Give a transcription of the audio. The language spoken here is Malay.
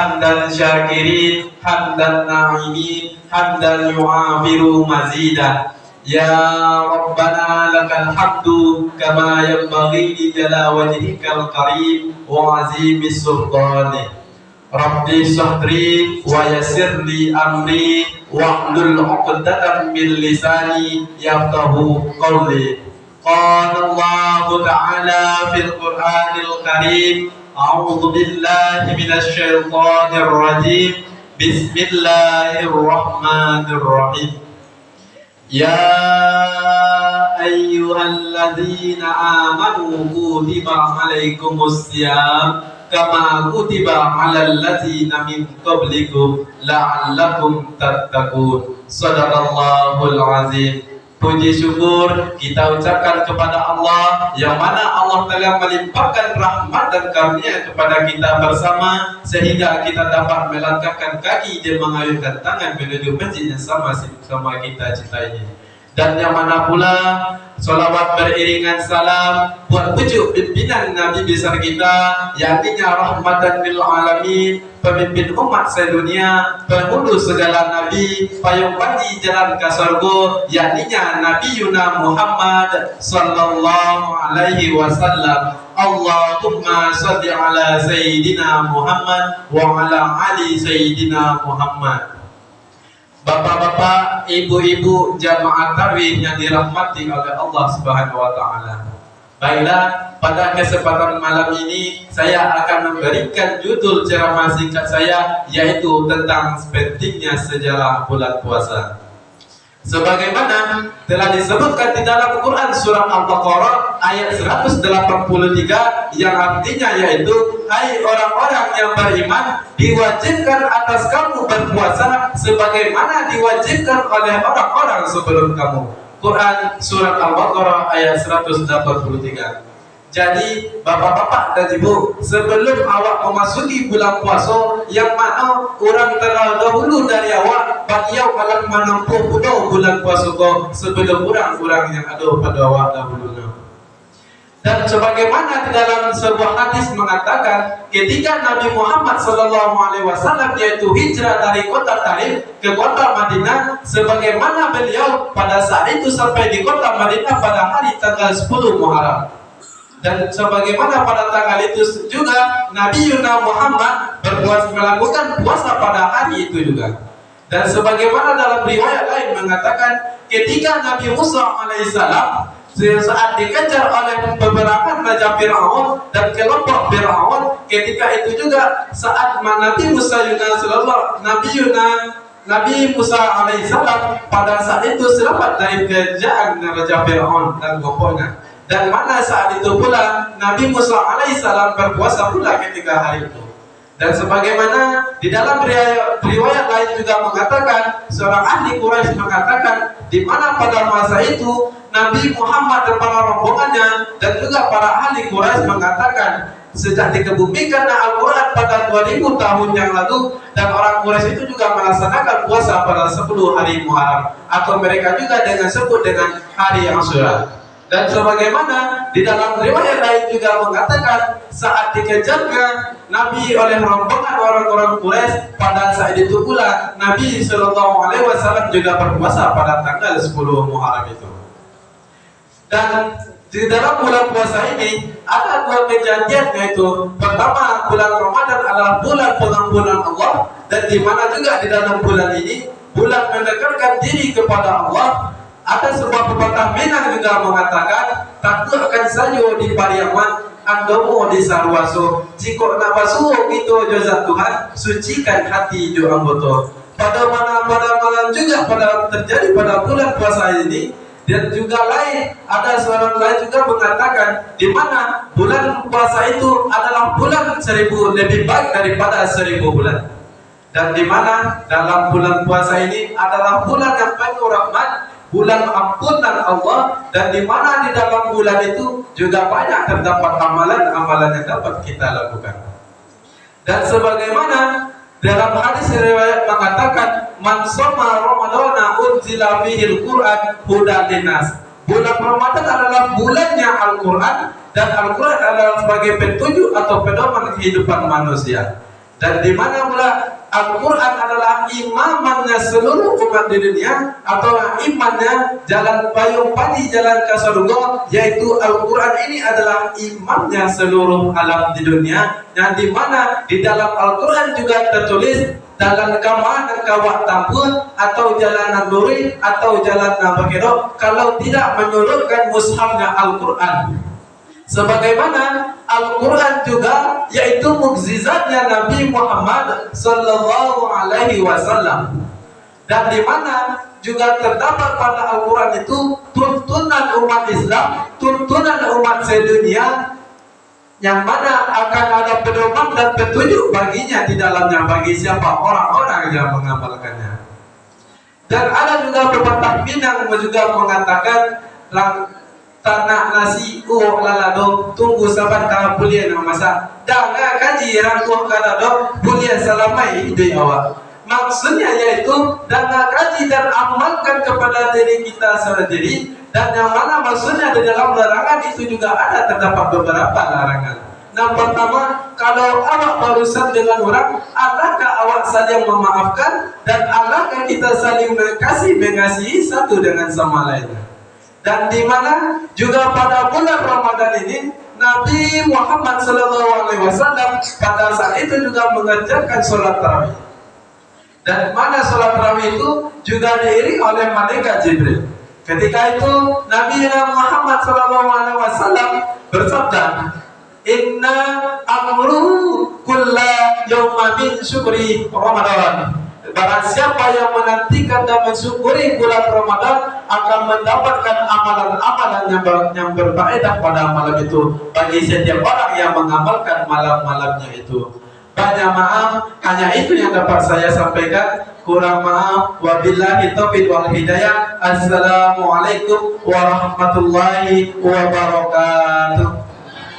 hamdan syakirin hamdan na'imin hamdan yu'afiru mazidah. Ya Rabbana lakal hamdu kama yanbaghi li jala wajhikal karim wa azimis sultanih. Rabbi syahdri wa yassirli amri wahlul 'uqdatam min lisani yafqahu qawli. Qala Allah Ta'ala fil Qur'anil Karim, a'udzu billahi minasy syaithanir rajim. Bismillahirrahmanirrahim. Ya ayyuhalladzina amanu kutiba 'alaikumus syiyam kama kutiba 'alal ladzina min qablikum la'allakum tattaqun. Shadaqallahul azim. Puji syukur kita ucapkan kepada Allah yang mana Allah telah melimpahkan rahmat dan karunia kepada kita bersama sehingga kita dapat melangkahkan kaki dan mengayunkan tangan menuju masjid yang sama kita cintai. Dan yang mana pula salawat beriringan salam buat pujuk pimpinan Nabi besar kita, yakni rahmatan lil alamin, pemimpin umat sedunia, penghulu segala nabi, payung pandi jalan ke surga, yakni Nabi Yuna Muhammad sallallahu alaihi wasallam. Allahumma shalli ala sayyidina Muhammad wa ala ali sayyidina Muhammad. Bapak-bapak, ibu-ibu jamaah tarawih yang dirahmati oleh Allah Subhanahu wa taala. Baiklah, pada kesempatan malam ini saya akan memberikan judul ceramah singkat saya, yaitu tentang pentingnya sejarah bulan puasa. Sebagaimana telah disebutkan di dalam Quran surah Al-Baqarah ayat 183 yang artinya yaitu, hai orang-orang yang beriman, diwajibkan atas kamu berpuasa sebagaimana diwajibkan oleh orang-orang sebelum kamu. Quran surat Al-Baqarah ayat 183. Jadi bapak-bapak dan ibu, sebelum awak memasuki bulan puasa yang mana orang terdahulu dari awak beliau akan menempuh bulan puasa sebelum orang-orang yang ada pada awak dahulu. Dan sebagaimana di dalam sebuah hadis mengatakan ketika Nabi Muhammad SAW yaitu hijrah dari kota Taif ke kota Madinah, sebagaimana beliau pada saat itu sampai di kota Madinah pada hari tanggal 10 Muharram. Dan sebagaimana pada tanggal itu juga Nabi Yuna Muhammad melakukan puasa pada hari itu juga. Dan sebagaimana dalam riwayat lain mengatakan ketika Nabi Musa alaihissalam saat dikejar oleh beberapa raja Fir'aun dan kelompok Fir'aun, ketika itu juga saat Nabi Musa alaihissalam pada saat itu selamat dari kerajaan raja Fir'aun dan kelompoknya. Dan mana saat itu pula Nabi Musa alaihissalam berpuasa pula ketika hari itu. Dan sebagaimana di dalam riwayat lain juga mengatakan, seorang ahli Quraisy mengatakan di mana pada masa itu Nabi Muhammad dan para rombongannya dan juga para ahli Quraisy mengatakan sejak dikebumikan Al-Quran pada 2000 tahun yang lalu, dan orang Quraisy itu juga melaksanakan puasa pada 10 hari Muharram, atau mereka juga sebut dengan hari Asyura. Dan sebagaimana di dalam riwayat lain juga mengatakan saat dikejarnya Nabi oleh rombongan orang-orang Quraisy pada saat itu pula Nabi SAW juga berpuasa pada tanggal 10 Muharram itu. Dan di dalam bulan puasa ini ada dua perjanjian, yaitu pertama bulan Ramadan adalah bulan pengampunan Allah, dan di mana juga di dalam bulan ini bulan mendekatkan diri kepada Allah. Ada sebuah pepatah Minang juga mengatakan, takut akan sayo di pariaman andomo di sarwaso, jika nak basuh itu jazat Tuhan, sucikan hati jo anggota. Pada malam juga pada terjadi pada bulan puasa ini. Dan juga ada seorang lain juga mengatakan di mana bulan puasa itu adalah bulan 1000 lebih baik daripada 1000 bulan. Dan di mana dalam bulan puasa ini adalah bulan yang penuh rahmat, bulan ampunan Allah, dan di mana di dalam bulan itu juga banyak terdapat amalan-amalan yang dapat kita lakukan. Dan sebagaimana dalam hadis riwayat mengatakan, man shoma ramadhana unzila fihil Qur'an hudan linnas. Bulan Ramadan adalah bulannya Al-Quran, dan Al-Quran adalah sebagai petunjuk atau pedoman kehidupan manusia. Dan di mana pula Al-Quran adalah imamannya seluruh umat di dunia, atau imannya jalan payung padi jalan ke surga, yaitu Al-Quran ini adalah imamnya seluruh alam di dunia. Yang di mana di dalam Al-Quran juga tertulis dalam kama dan kawat tampun atau jalan nanduri atau jalan nabakiro, kalau tidak menyuruhkan mushafnya Al-Quran. Sebagaimana Al-Quran juga yaitu mukjizatnya Nabi Muhammad sallallahu alaihi wasallam. Dan di mana juga terdapat pada Al-Quran itu tuntunan umat Islam, tuntunan umat sedunia, yang mana akan ada pedoman dan petunjuk baginya di dalamnya bagi siapa orang-orang yang mengamalkannya. Dan ada juga pepatah Minang juga mengatakan tanah nasi lalado tunggu saban ka pulian masa daga kaji rangkuh kadado pulian salamai ide awak. Maksudnya yaitu daga kaji dan amalkan kepada diri kita sendiri, dan yang mana maksudnya di dalam larangan itu juga ada terdapat beberapa larangan. Yang pertama, kalau awak berurusan dengan orang, adakah awak saling memaafkan, dan adakah kita saling mengasihi satu dengan sama lainnya. Dan di mana juga pada bulan Ramadan ini Nabi Muhammad SAW pada saat itu juga mengerjakan sholat tarawih. Dan mana sholat tarawih itu juga diiringi oleh malaikat Jibril. Ketika itu Nabi Muhammad SAW bersabda, Inna amru kulla yawma min syukri Ramadan. Barang siapa yang menantikan dan mensyukuri bulan Ramadan akan mendapatkan amalan-amalan yang berfaedah pada malam itu bagi setiap orang yang mengamalkan malam-malamnya itu. Banyak maaf, hanya itu yang dapat saya sampaikan. Kurang maaf, wabillahi taufiq wal hidayah. Assalamualaikum warahmatullahi wabarakatuh.